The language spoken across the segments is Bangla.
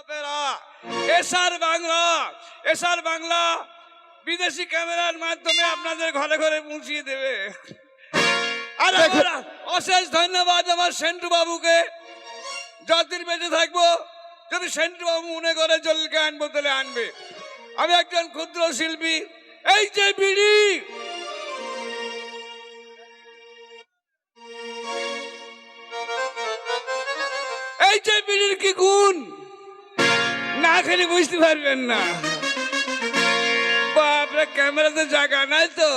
বাপেরা, এসআর বাংলা, এসআর বাংলা বিদেশি ক্যামেরার মাধ্যমে আপনাদের ঘরে ঘরে পৌঁছিয়ে দেবে। আর আমার অশেষ ধন্যবাদ আমার সেন্টু বাবুকে। যতদিন বেঁচে থাকবো, যদি সেন্টু বাবু মনে করে জলকে আনবো তাহলে আনবে। আমি একজন ক্ষুদ্র শিল্পী। এই যে বিড়ি, এই যে বিড়ির কি গুণ না খেলে বুঝতে পারবেন না। বাপরে, ক্যামেরাতে জায়গা নাই তো।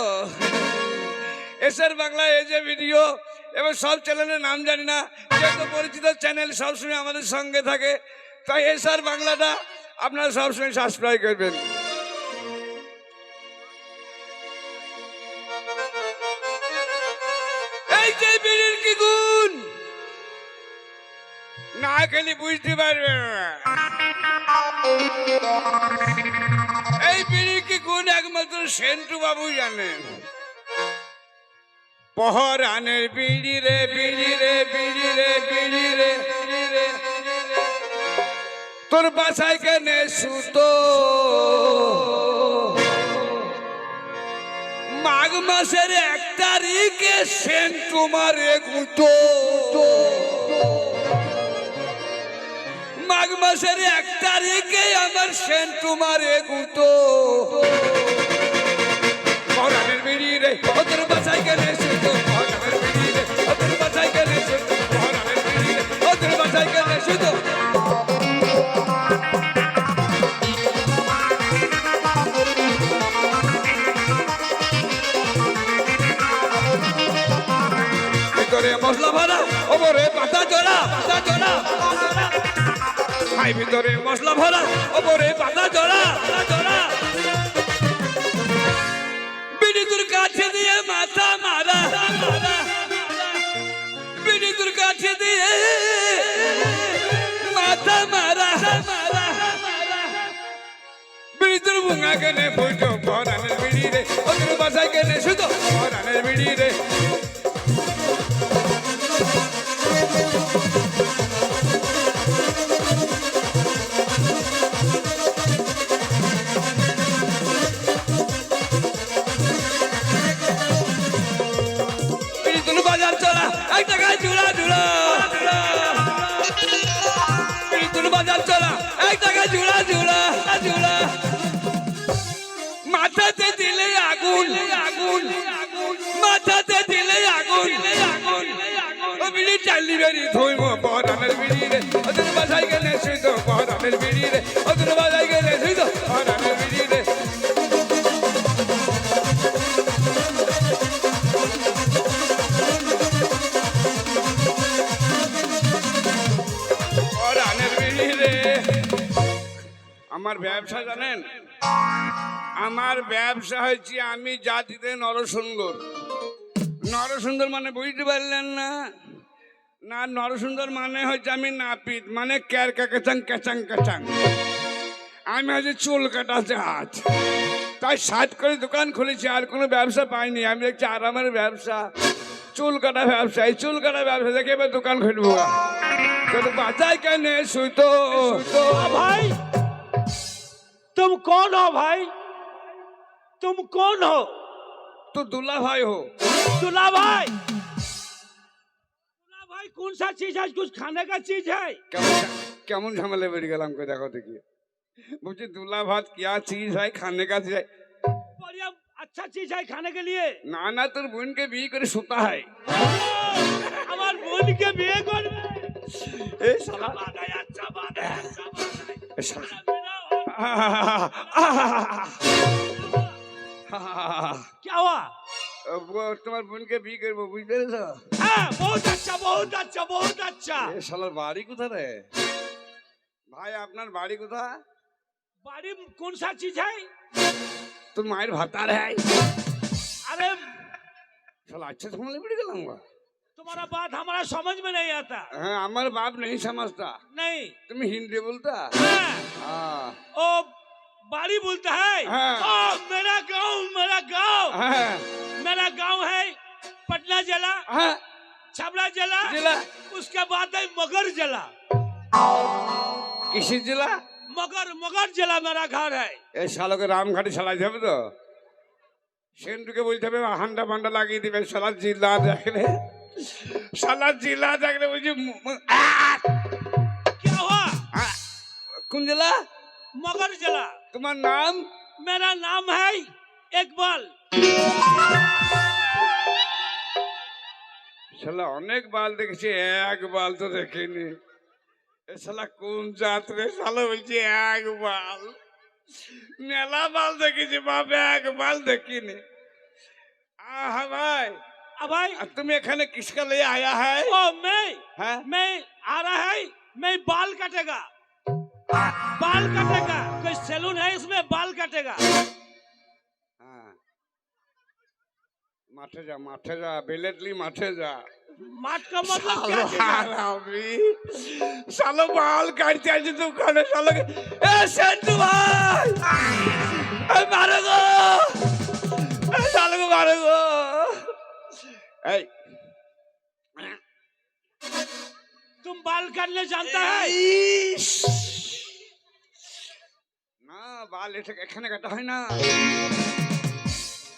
এসআর বাংলা এই যে ভিডিও, এবং সব চ্যানেলের নাম জানি না, যেহেতু পরিচিত চ্যানেল সবসময় আমাদের সঙ্গে থাকে, তাই এসআর বাংলাটা আপনারা সবসময় সাবস্ক্রাইব করবেন। এই যে বিড়ির কি গুণ না খেলে বুঝতে পারবেন না। এই বিড়ির কি গুণ একমাত্র সেন্টু বাবু জানেন। পহরানের বিড়ি রে, বিড়ি রে, বিড়ি রে, বিড়ি রে, বিড়ি রে, তোর বাসায় কেনে সুতো, মাঘ মাসের 1 তারিখে সেন্টু মারে গুঁতো। মাঘ মাসের 1 তারিখে আমার সেন্টু মারে গুঁতো। পহরানের বিড়ি রে, তোর বাসায় কেনে সুতো, পহরানের বিড়ি রে, তোর বাসায় কেনে সুতো, পহরানের বিড়ি রে, তোর বাসায় কেনে সুতো। ভিতরে মশলা ভরা, ওপরে পাতা জোড়া, পাতা জোড়া, ভিতরে মশলা ভরা, ওপরে পাতা জোড়া, পাতা জোড়া। বিড়ি তোর কাছে দিয়ে মাথা মারা, বিড়ি তোর কাছে দিয়ে মাথা মারা, বিড়ি তোর মুঙা কেনে ফুটো, পহরানের বিড়ি রে, ওদের বাসায় কেনে শুধু, পহরানের বিড়ি রে। বাজার চলা 1 টাকায় জোড়া, জোড়া, বাজার চলা 1 টাকায় জোড়া, জোড়া, জোড়া। মাথাতে দিলে আগুন, আগুন, মাথাতে দিলে আগুন, আগুন। ও বিড়ি চালি বেরি ধুইব, পহরানের বিড়ি রে, ওদের বাসায় গেলে শুইত, পহরানের বিড়ি রে, ওদের বাসায় গেলে শুইত, পহরানের বিড়ি রে। আমার ব্যবসা জানেন, আমার ব্যবসা হয়েছে আমি জাতিতে নরসুন্দর। নরসুন্দর মানে বুঝতে পারলেন না? না, নরসুন্দর মানে হচ্ছে আমি নাপিত, মানে ক্যারকা কেচাং কেচাং কেচাং। আমি হচ্ছে চুল কাটা জাহাজ, তাই 60 করে দোকান খুলেছি, আর কোনো ব্যবসা পাইনি। আমি দেখছি আরামের ব্যবসা, চুল কাটা ব্যবসা। এই চুল কাটা ব্যবসা দেখে এবার দোকান খুলবো। বাজায় কেনে শুইতো। भाई तुम कौन हो भाई? तुम कौन हो? तो दूल्हा भाई हो। दूल्हा भाई, दूल्हा भाई कौन सा चीज है? कुछ खाने का चीज है? কেমন ঝামেলা বেড়ে গেলাম কে দেখো দেখি। বলছি दूल्हा भात क्या चीज है, खाने का चीज है? बढ़िया अच्छा चीज है खाने के लिए। না না, তোর বোনকে বিয়ে করে সুতা হয়। আমার বোনকে বিয়ে করবে? এই শালা, बात है, अच्छा बात है, अच्छा बात है। এই শালা। क्या हुआ? তোমার বোনকে বিয়ে করবো, বুঝতে পেরেছো? हाँ, बहुत अच्छा, बहुत अच्छा, बहुत अच्छा। এই শালার বাড়ি কোথায় রে ভাই? আপনার বাড়ি কোথায়? बाड़ी कौन सा चीज है? তোর মায়ের ভাতার হ্যাঁ। अरे শালা अच्छा ঝামেলা বেড়ে গেলাম। तुम्हारा बात हमारा समझ में नहीं आता। हाँ, हमार बाप नहीं समझता। नहीं, तुम हिंदी बोलता? हाँ, हाँ। ओ बाड़ी बोलता है। हाँ। ओ मेरा गांव, मेरा गांव, हाँ। मेरा गांव है पटना जिला, हाँ। छपरा जिला, जिला। उसके बाद है मगर जिला। किसी जिला मगर जिला मेरा घर है। ए सालों के रामघाटी चला जाए तो सेंटू के बोलते हैं हांडा भांडा लगी दी मैं साला जिला देख ले मुझे क्या हुआ? कौन जिला मगर जिला। तुम्हारा नाम मेरा नाम है इकबाल। साला अनेक बाल देखे एक बाल तो देखेनी ए साला कौन जात रे साला बोलছে एक बाल मेला बाल देखे बाप एक बाल देखिनी हाँ भाई भाई तुम एखाने किसका ले आया है ओ मैं हाँ? मैं आ रहा है, मैं बाल काटेगा कोई सैलून है इसमें बाल काटेगा। हाँ माठे जा बेलेटली माठे जा माठ का मतलब क्या है? सालो बाल काटते आज तू खाने सालो के ए सेंटू भाई ए मारेगो ए सालो को मारेगो ए तुम बाल काटने जानता है? না বাল এখানে কাটা হয় না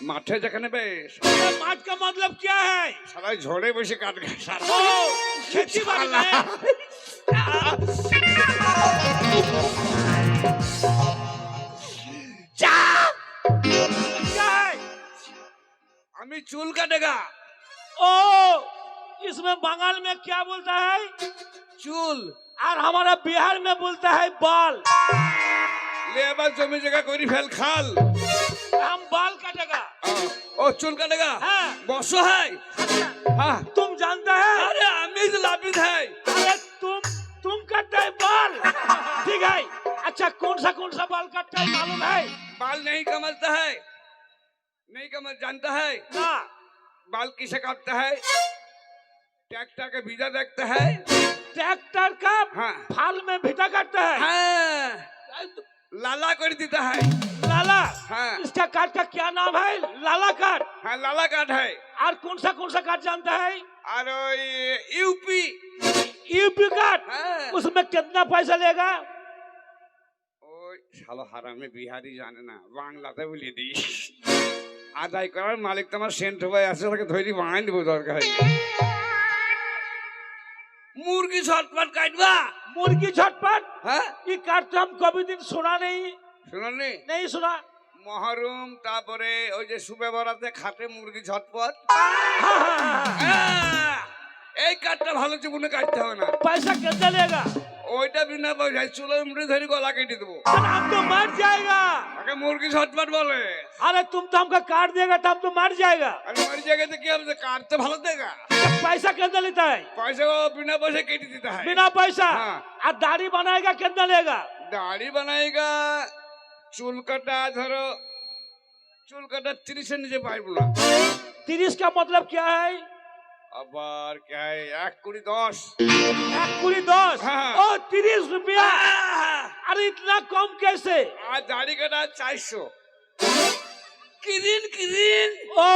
মাঠে যেখানে বেশ माठ का मतलब क्या है? সবাই ঝড়ে বসে কাট ओ, खेती बाड़ी में। क्या है? আমি চুল কাটেগা ओ, इसमें बंगाल में क्या बोलता है? চুল और हमारा बिहार में बोलता है बाल। ले আবার জমি জায়গা করি ফেল খাল हम बाल काटेगा। ও চুল কাটেগা हाँ। বসো হয় হ্যাঁ तुम जानता है? अरे আমি তো লাপিত है अरे तुम काटता है बाल। ठीक है, अच्छा कौन सा बाल काटता है मालूम है? बाल नहीं कमलता है नहीं कमल जानता है ना। बाल किसे काटता है ट्रैक्टर का बीजा देखता है ट्रैक्टर का हाँ। फाल में भीटा काटता है। हाँ लाला कर देता है लाला। हाँ। इसका काट का क्या नाम है? लाला काट। हाँ लाला काट है और कौन सा काट जानता है? और यूपी यूपी काट। हाँ। उसमें कितना पैसा लेगा? ওই শালো হারামে বিহারি জানে না বাংলাতে বলে দি আদায় করার মালিক তোমার সেন্ট ভাই আছে ওকে ধরে বাঙালি দেবো দরকার মুরগি ছটপট কাটবা मुर्गी झटपट। হ্যাঁ ये काट तो हम कभी दिन सुना नहीं শুনুননি सुना। মহরম তারপরে ওই যে সুবে বরাতে খাটে মুরগি ঝটপট हाँ, हाँ, हाँ, हाँ। এই কাঠটা ভালো জীবনে কাটতে হবে না पैसा कितना लेगा? ওইটা বিনা পয়সায় চুলোর মুড়ি ধরে গলা কেটে দেবো अरे हम तो मर जाएगा। তাকে মুরগি ঝটপট বলে अरे तुम तो हमका काट देगा तो हम तो मर जाएगा। আর মরি জায়গাতে কি হবে কাটতে ভালো দেগা पैसा कितना लेता है? পয়সা ও বিনা পয়সা কেটে দিতে হয় बिना पैसा। हाँ। और दाढ़ी बनाएगा कितना लेगा? দাড়ি বানাইগা চুল কাটা ধরো চুল কাটা 30 এর নিচে পাইব না 30 का मतलब क्या है? আবার কে 1 কুড়ি 10 1 कुड़ी 10। हाँ। ओ 30 रुपया। अरे इतना कम कैसे? আর দাড়ি কাটা 400 किरीन किरीन ओ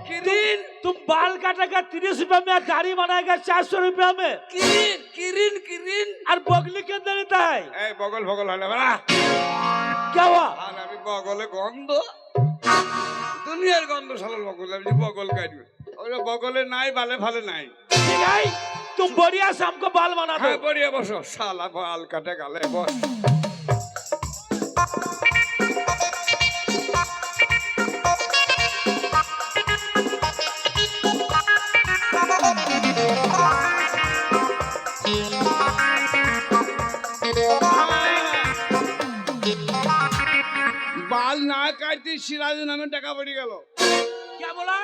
किरीन तुम बाल काटेगा 30 रुपया में, दाढ़ी बनाएगा 400 रुपया में। किरीन किरीन किरीन और बगली के अंदर रहता है। এই বগল বগল হলে বড়া क्या हुआ? আর আমি বগলে গন্ধ দুনিয়ার গন্ধ শালার বগল আমি বগল কাটবে ওই বগলে নাই বালে ফালে নাই ठीक है, तुम बढ़िया से हमको बाल बना दो। হ্যাঁ বড়িয়া বসো শালা বাল কাটে গালে বস बाल ना काटती सिराज नामे टाका पड़ी गल क्या बोला?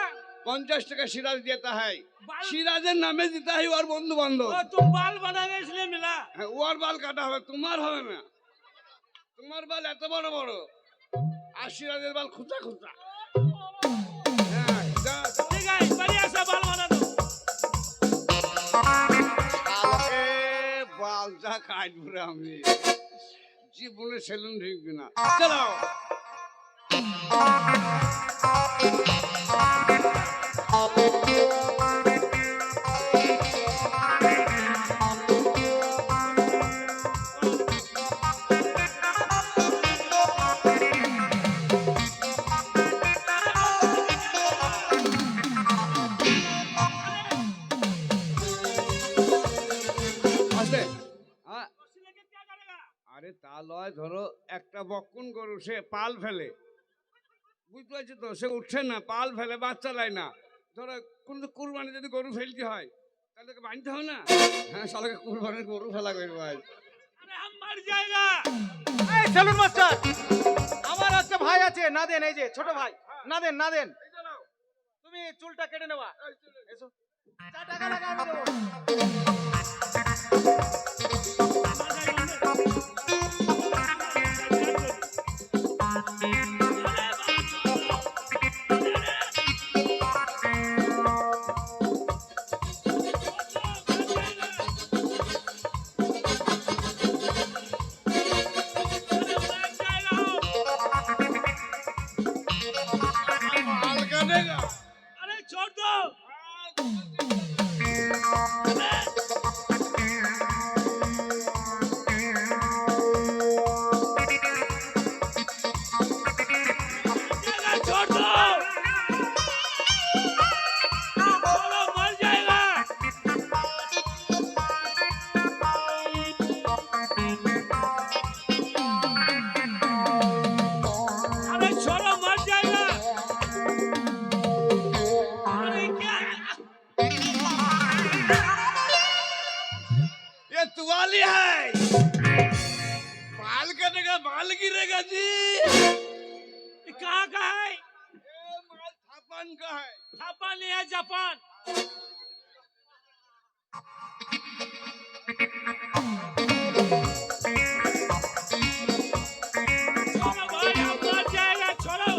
50 টাকা সিরাজ देता है बाल- সিরাজের নামে দিতে হয় ওর বন্ধু বান্ধব ओ, तुम बाल बनाएगा इसलिए मिला। ওর বাল কাটা হবে তোমার হবে না তোমার বাল এত বড় বড় আর সিরাজের বাল খুচা খুচা হ্যাঁ, যা, যা। ठीक है, बढ़िया से बाल बना दो। এ, বালটা কাটবো রে আমি জীবনে সেলুন ঢুকবি না চলো আরে তা লয়, ধরো একটা বক্ষণ গরু সে পাল ফেলে, বুঝতে পারছি তো, সে উঠছে না, পাল ফেলে, বাচ্চা লায় না। ধরো কিন্তু কুরবানি যদি গরু ফেলতে হয় তাহলে তাকে বাঁধতে হবে না? হ্যাঁ, শালাকে কুরবানির গরু ফেলা করবো ভাই। अरे हम मर जाएगा। এই সেলুন মাস্টার, আমার একটা ভাই আছে নাদেন, এই যে ছোট ভাই নাদেন, নাদেন তুমি চুলটা কেটে নেবা, এসো 4 টাকা লাগা আমি দেবো। পাল কাটেগা। अरे छोड़ दो। छोड़ दो, चलो मर जाएगा। अरे छोड़ो, मर जाएगा। अरे क्या? ये तुवाली है, बाल कटेगा, बाल गिरेगा जी। ये कहाँ का है? ये माल थापान का है। जापान नहीं है, जापान। छोड़ो भाई, हम मर जाएगा, छोड़ो।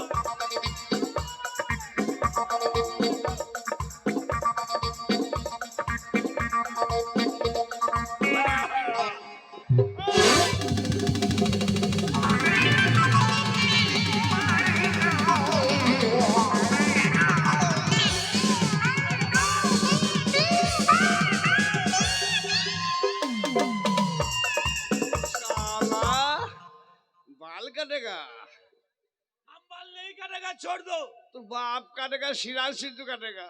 साला बाल कटेगा हम बाल नहीं कटेगा, छोड़ दो। तो बाप काटेगा, सिराज सिद्धू काटेगा।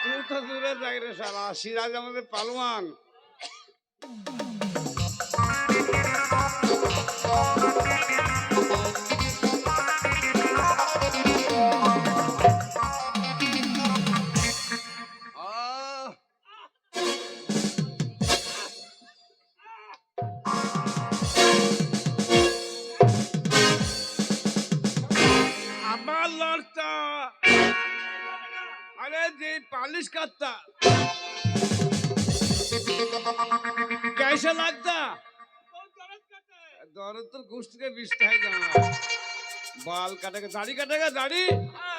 तू तो दूर जाए रे साला, सिराज हमारे पहलवान। आह, আবার লড়তা। अरे जी पालिश करता कैसा लगता? बहुत दर्द करता है। दौरत तो गुस्त के बिस्त है जाना। बाल काटेगा, दाढ़ी काटेगा, दाढ़ी। हाँ।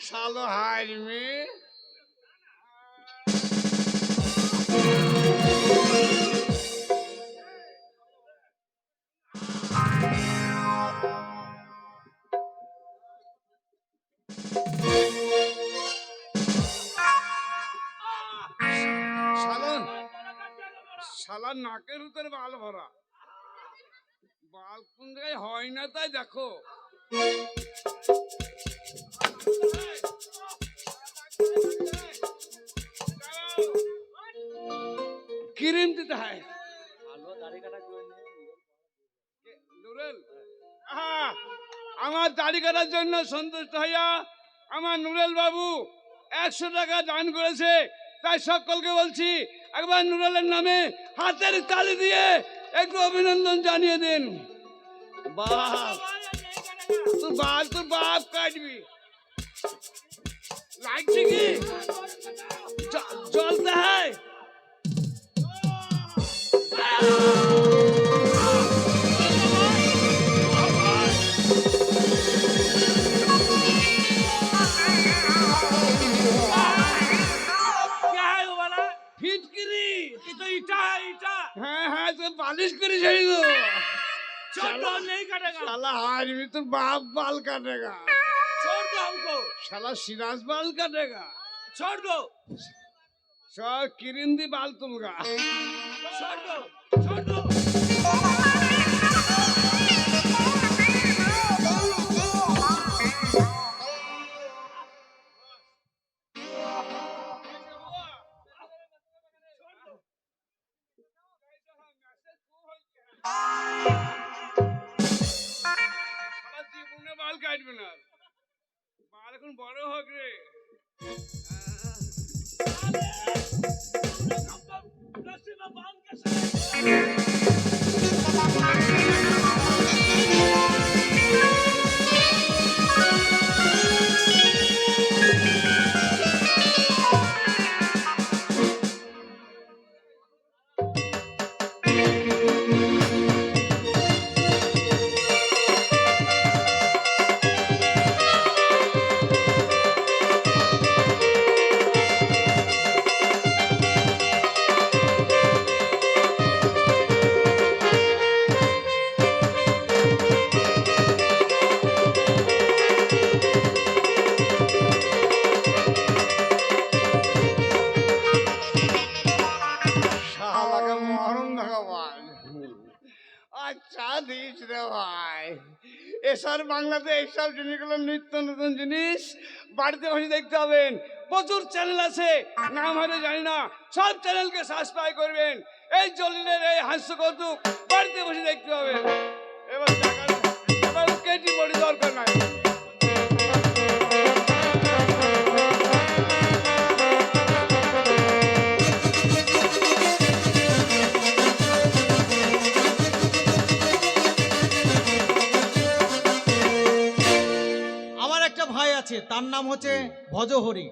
सालो हार में শালা নাকের ভিতরে বাল ভরা, বাল কোন জায়গায় হয় না তাই দেখো। ক্রিম দিতে হয়। আমার দাড়ি কাটার জন্য সন্তুষ্ট হইয়া আমার নুরেল বাবু 100 টাকা দান করেছে। তাই সকলকে বলছি একবার নুরেলের নামে হাতের তালি দিয়ে একটু অভিনন্দন জানিয়ে দিন। বাপ তোর বাপ কাটবি লাগছে কি চলতে হয়। क्या है वो वाला? ফিটকিরি ये तो ईटा है ईटा। হ্যাঁ হ্যাঁ তো বালিশ করে ছেড়ে দো। छोड़ दो नहीं काटेगा। শালা হারবি তোর বাপ বাল কাটেগা। छोड़ दो हमको। শালা সিরাজ বাল কাটেগা। छोड़ दो সব কিরিন্দি বাল তুলগা। छोड़ दो छोड़ दो। শালা জীবনে বাল কাটবে না। বাল এখন বড় হোক রে। रस्सी में बांध के चले। শালাকে মরণ দেখা ভাই। আচ্ছা দিস রে ভাই। এসব বাংলাতে এইসব জিনিসগুলো নিত্য নতুন জিনিস বাড়িতে বসে দেখতে হবেন। প্রচুর চ্যানেল আছে, নাম হয়তো জানি না। সব চ্যানেলকে সাবস্ক্রাইব করবেন। এই জলিলের এই হাস্য কৌতুক বাড়িতে বসে দেখতে হবে। এবার কেটি বড়ি দরকার নাই। আমার একটা ভাই আছে, তার নাম হচ্ছে ভজহরি।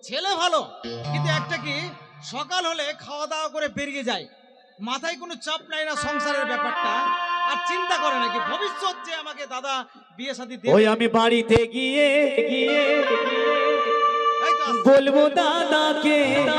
ছেলে ভালো, কিন্তু একটা কি, সকাল হলে খাওয়া দাওয়া করে বেরিয়ে যায়, মাথায় কোনো চাপ নাই না সংসারের ব্যাপারটা, আর চিন্তা করে নাকি ভবিষ্যৎ যে আমাকে দাদা বিয়ে শাদী দেবে। ওই আমি বাড়িতে গিয়ে এই তো আসছে। বলবো দাদাকে